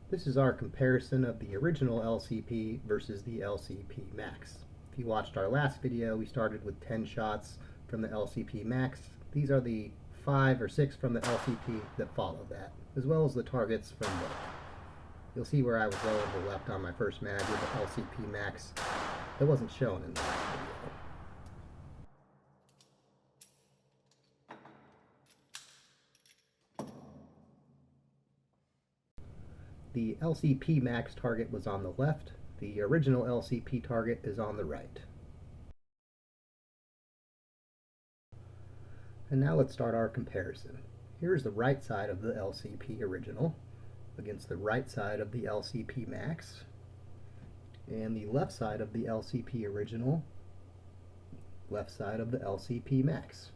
This is our comparison of the original LCP versus the LCP Max. If you watched our last video, we started with 10 shots from the LCP Max. These are the 5 or 6 from the LCP that follow that, as well as the targets from both. You'll see where I was low to the left on my first mag with the LCP Max. That wasn't shown in the last video. The LCP Max target was on the left. The original LCP target is on the right. And now let's start our comparison. Here's the right side of the LCP original against the right side of the LCP Max, and the left side of the LCP original, left side of the LCP Max.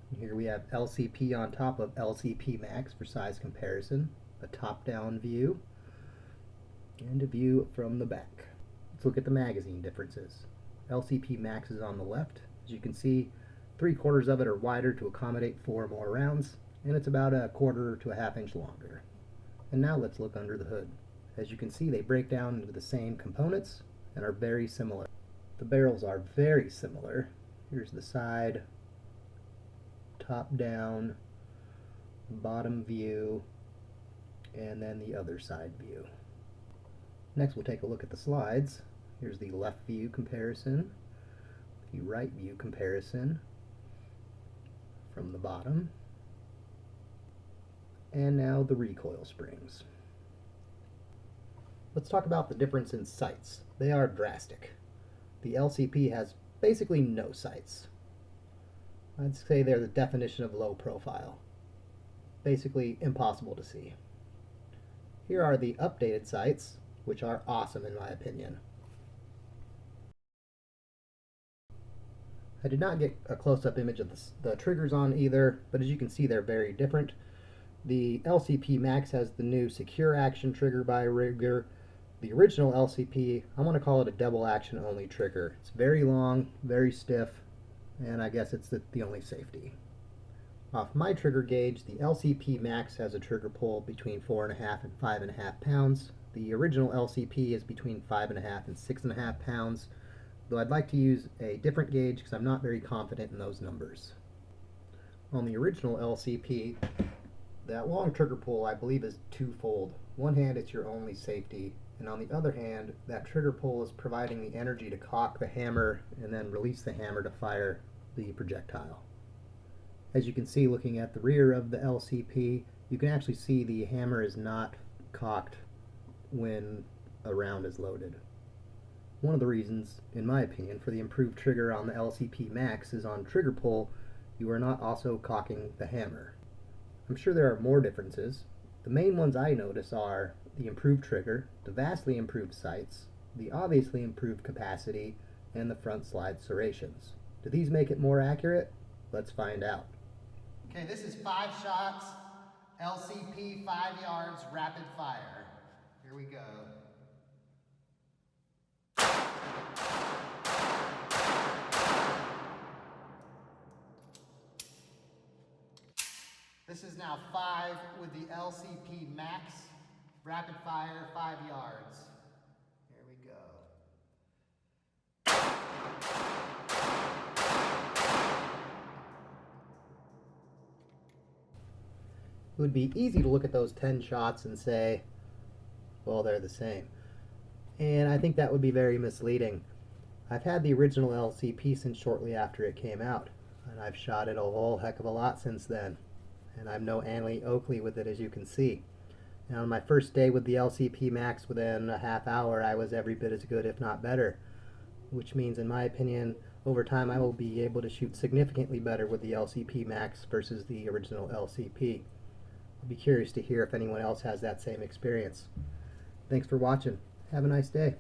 And here we have LCP on top of LCP Max for size comparison, a top-down view, and a view from the back. Let's look at the magazine differences. LCP Max is on the left. As you can see, 3/4 of it are wider to accommodate 4 more rounds, and it's about 1/4 to a 1/2 inch longer. And now let's look under the hood. As you can see, they break down into the same components and are very similar. The barrels are very similar. Here's the side, top down, bottom view, and then the other side view. Next we'll take a look at the slides. Here's the left view comparison, the right view comparison from the bottom, and now the recoil springs. Let's talk about the difference in sights. They are drastic. The LCP has basically no sights. I'd say they're the definition of low profile. Basically impossible to see. Here are the updated sights, which are awesome in my opinion. I did not get a close-up image of the triggers on either, but as you can see they're very different. The LCP Max has the new secure action trigger by Rigger. The original LCP, I want to call it a double action only trigger. It's very long, very stiff, and I guess it's the only safety. Off my trigger gauge, the LCP Max has a trigger pull between 4.5 and 5.5 pounds. The original LCP is between 5.5 and 6.5 pounds, though I'd like to use a different gauge because I'm not very confident in those numbers. On the original LCP, that long trigger pull I believe is twofold. One hand it's your only safety, and on the other hand, that trigger pull is providing the energy to cock the hammer and then release the hammer to fire the projectile. As you can see looking at the rear of the LCP, you can actually see the hammer is not cocked when a round is loaded. One of the reasons, in my opinion, for the improved trigger on the LCP Max is on trigger pull, you are not also cocking the hammer. I'm sure there are more differences. The main ones I notice are the improved trigger, the vastly improved sights, the obviously improved capacity, and the front slide serrations. Do these make it more accurate? Let's find out. Okay, this is 5 shots, LCP 5 yards, rapid fire. Here we go. This is now 5 with the LCP Max, rapid fire, 5 yards. Here we go. It would be easy to look at those 10 shots and say, well, they're the same. And I think that would be very misleading. I've had the original LCP since shortly after it came out, and I've shot it a whole heck of a lot since then. And I'm no Anley Oakley with it, as you can see. And on my first day with the LCP Max, within a half hour, I was every bit as good, if not better. Which means, in my opinion, over time I will be able to shoot significantly better with the LCP Max versus the original LCP. I'll be curious to hear if anyone else has that same experience. Thanks for watching. Have a nice day.